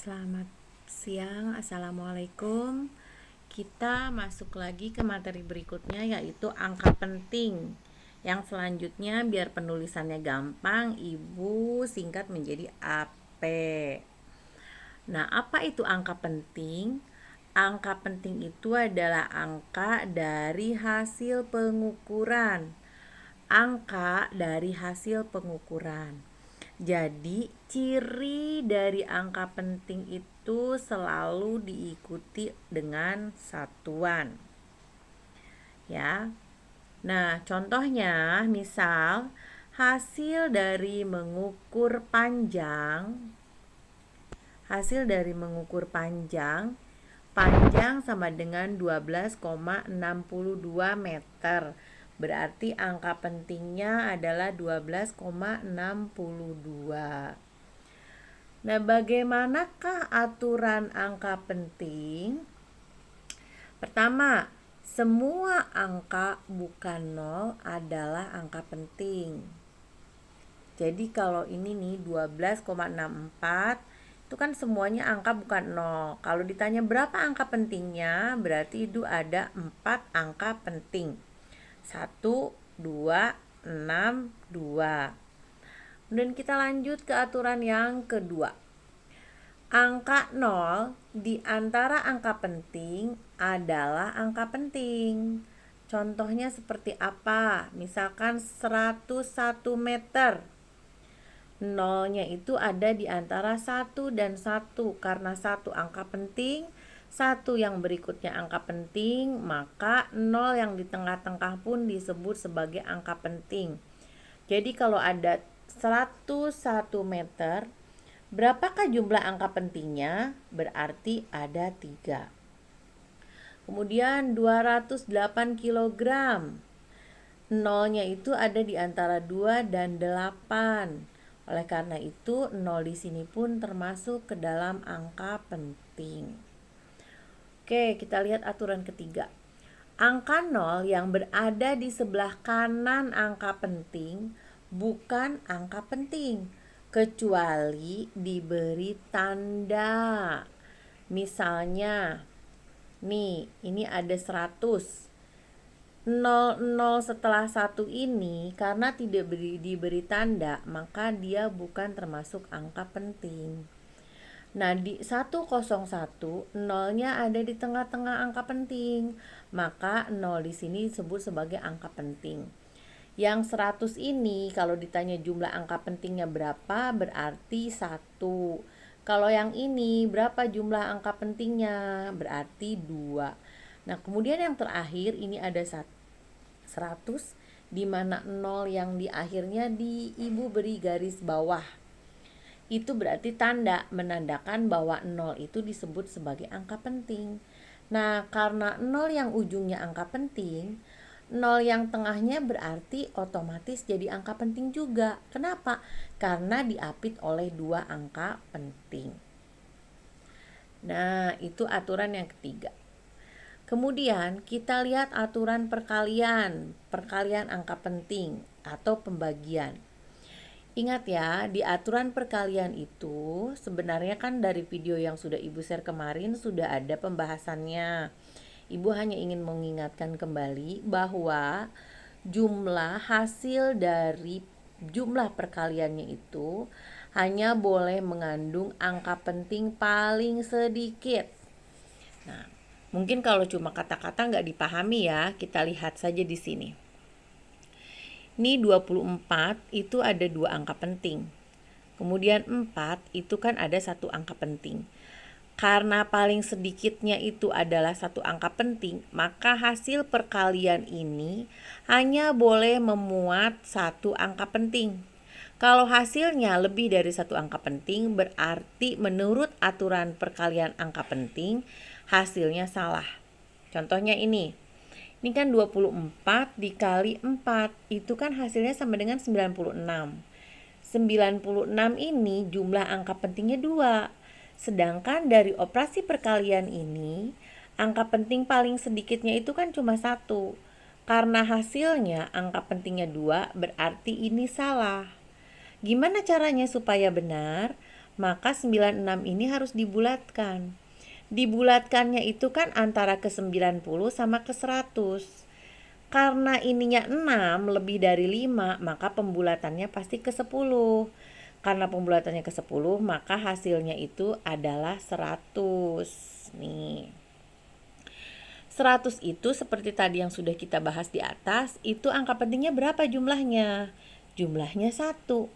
Selamat siang, Assalamualaikum. Kita masuk lagi ke materi berikutnya, yaitu angka penting. Yang selanjutnya, biar penulisannya gampang, Ibu singkat menjadi AP. Nah, apa itu angka penting? Angka penting itu adalah angka dari hasil pengukuran. Angka dari hasil pengukuran. Jadi, ciri dari angka penting itu selalu diikuti dengan satuan. Ya. Nah, contohnya misal hasil dari mengukur panjang panjang sama dengan 12,62 meter. Berarti angka pentingnya adalah 12,62. Nah, bagaimanakah aturan angka penting? Pertama, semua angka bukan 0 adalah angka penting. Jadi kalau ini nih 12,64 itu kan semuanya angka bukan 0. Kalau ditanya berapa angka pentingnya, berarti itu ada 4 angka penting. 1, 2, 6, 2. Kemudian kita lanjut ke aturan yang kedua. Angka 0 di antara angka penting adalah angka penting. Contohnya seperti apa? Misalkan 101 meter. Nolnya itu ada di antara 1 dan 1. Karena 1 angka penting, 1 yang berikutnya angka penting, maka 0 yang di tengah-tengah pun disebut sebagai angka penting. Jadi kalau ada 101 meter, berapakah jumlah angka pentingnya? Berarti ada 3. Kemudian 208 kilogram. Nolnya itu ada di antara 2 dan 8. Oleh karena itu, 0 di sini pun termasuk ke dalam angka penting. Oke, kita lihat aturan ketiga. Angka 0 yang berada di sebelah kanan angka penting bukan angka penting, kecuali diberi tanda. Misalnya, nih, ini ada 100. 00 setelah 1 ini karena tidak diberi tanda, maka dia bukan termasuk angka penting. Nah, di 101 nolnya ada di tengah-tengah angka penting, maka 0 di sini disebut sebagai angka penting. Yang 100 ini kalau ditanya jumlah angka pentingnya berapa, berarti 1. Kalau yang ini berapa jumlah angka pentingnya? Berarti 2. Nah, kemudian yang terakhir ini ada 100, di mana 0 yang di akhirnya Ibu beri garis bawah. Itu berarti tanda menandakan bahwa 0 itu disebut sebagai angka penting. Nah, karena 0 yang ujungnya angka penting, 0 yang tengahnya berarti otomatis jadi angka penting juga. Kenapa? Karena diapit oleh 2 angka penting. Nah, itu aturan yang ketiga. Kemudian kita lihat aturan perkalian angka penting atau pembagian. Ingat ya, di aturan perkalian itu sebenarnya kan dari video yang sudah Ibu share kemarin sudah ada pembahasannya. Ibu hanya ingin mengingatkan kembali bahwa jumlah hasil dari jumlah perkaliannya itu hanya boleh mengandung angka penting paling sedikit. Nah, mungkin kalau cuma kata-kata nggak dipahami ya, kita lihat saja di sini. Ini 24 itu ada 2 angka penting. Kemudian 4 itu kan ada 1 angka penting. Karena paling sedikitnya itu adalah 1 angka penting, maka hasil perkalian ini hanya boleh memuat 1 angka penting. Kalau hasilnya lebih dari 1 angka penting, berarti menurut aturan perkalian angka penting, hasilnya salah. Contohnya ini. Ini kan 24 dikali 4, itu kan hasilnya sama dengan 96. 96 ini jumlah angka pentingnya 2. Sedangkan dari operasi perkalian ini, angka penting paling sedikitnya itu kan cuma 1. Karena hasilnya angka pentingnya 2, berarti ini salah. Gimana caranya supaya benar? maka 96 ini harus dibulatkan. Dibulatkannya itu kan antara ke 90 sama ke 100. Karena ininya 6 lebih dari 5, maka pembulatannya pasti ke 10. Karena pembulatannya ke 10, maka hasilnya itu adalah 100. Nih. 100 itu seperti tadi yang sudah kita bahas di atas, itu angka pentingnya berapa jumlahnya? Jumlahnya 1.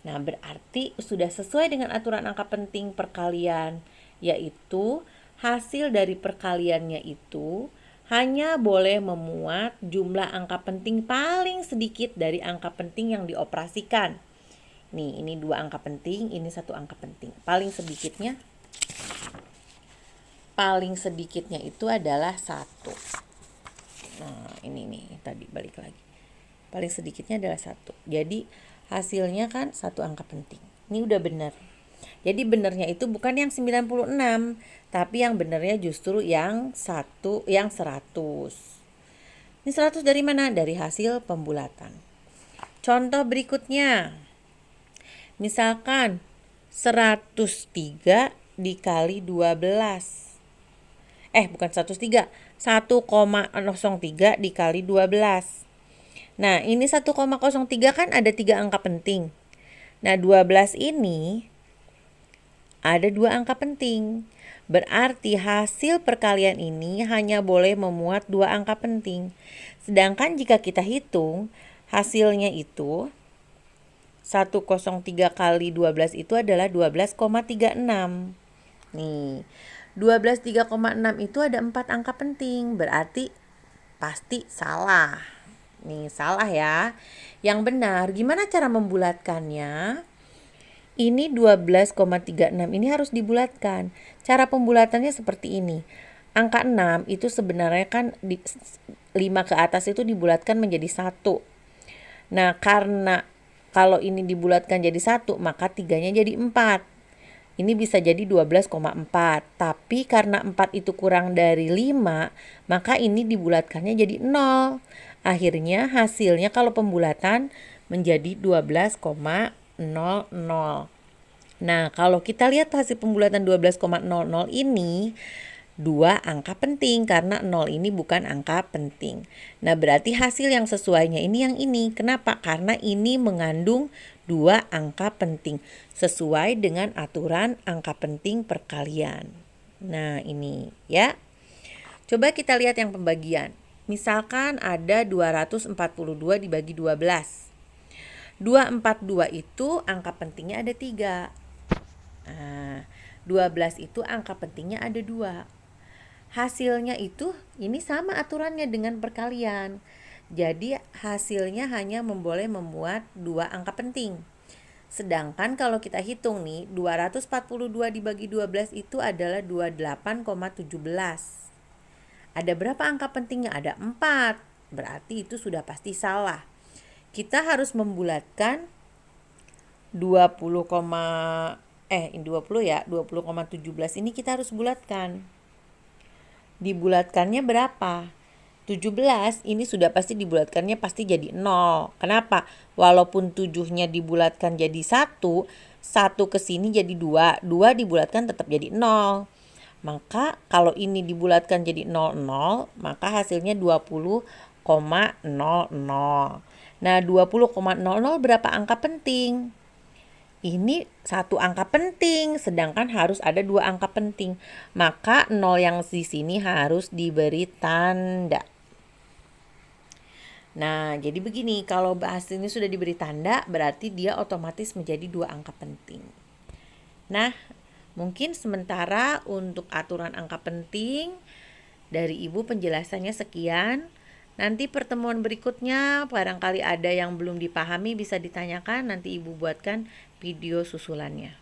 Nah, berarti sudah sesuai dengan aturan angka penting perkalian, yaitu hasil dari perkaliannya itu hanya boleh memuat jumlah angka penting paling sedikit dari angka penting yang dioperasikan. Nih, ini 2 angka penting, ini 1 angka penting. Paling sedikitnya itu adalah 1. Nah, ini nih, tadi balik lagi. Paling sedikitnya adalah 1. Jadi, hasilnya kan 1 angka penting. Ini udah benar. Jadi benernya itu bukan yang 96, tapi yang benernya justru yang 100. Ini 100 dari mana? Dari hasil pembulatan. Contoh berikutnya. Misalkan 103 dikali 12. Bukan 103. 1,03 dikali 12. Nah, ini 1,03 kan ada 3 angka penting. Nah, 12 ini ada 2 angka penting. Berarti hasil perkalian ini hanya boleh memuat 2 angka penting. Sedangkan jika kita hitung, hasilnya itu 103 kali 12 itu adalah 12,36. Nih, 12,3,6 itu ada 4 angka penting. Berarti pasti salah. Nih, salah ya. Yang benar, gimana cara membulatkannya? Ini 12,36 ini harus dibulatkan. Cara pembulatannya seperti ini. Angka 6 itu sebenarnya kan 5 ke atas itu dibulatkan menjadi 1. Nah, karena kalau ini dibulatkan jadi 1, maka 3-nya jadi 4. Ini bisa jadi 12,4. Tapi karena 4 itu kurang dari 5, maka ini dibulatkannya jadi 0. Akhirnya hasilnya kalau pembulatan menjadi 12,00. Nah, kalau kita lihat hasil pembulatan 12,00 ini 2 angka penting karena 0 ini bukan angka penting. Nah, berarti hasil yang sesuainya ini yang ini. Kenapa? Karena ini mengandung 2 angka penting sesuai dengan aturan angka penting perkalian. Nah, ini ya. Coba kita lihat yang pembagian. Misalkan ada 242 dibagi 12. 242 itu angka pentingnya ada 3. Nah, 12 itu angka pentingnya ada 2. Hasilnya itu ini sama aturannya dengan perkalian. Jadi hasilnya hanya boleh memuat 2 angka penting. Sedangkan kalau kita hitung nih, 242 dibagi 12 itu adalah 28,17. Ada berapa angka pentingnya? Ada 4. Berarti itu sudah pasti salah. Kita harus membulatkan 20,17 ini kita harus bulatkan. Dibulatkannya berapa? 17 ini sudah pasti dibulatkannya pasti jadi 0. Kenapa? Walaupun 7-nya dibulatkan jadi 1 ke sini jadi 2 dibulatkan tetap jadi 0. Maka kalau ini dibulatkan jadi 00, maka hasilnya 20,00. Nah, 20,00 berapa angka penting? Ini 1 angka penting, sedangkan harus ada 2 angka penting. Maka 0 yang di sini harus diberi tanda. Nah, jadi begini, kalau bahas ini sudah diberi tanda, berarti dia otomatis menjadi 2 angka penting. Nah, mungkin sementara untuk aturan angka penting dari Ibu penjelasannya sekian. Nanti pertemuan berikutnya barangkali ada yang belum dipahami bisa ditanyakan, nanti Ibu buatkan video susulannya.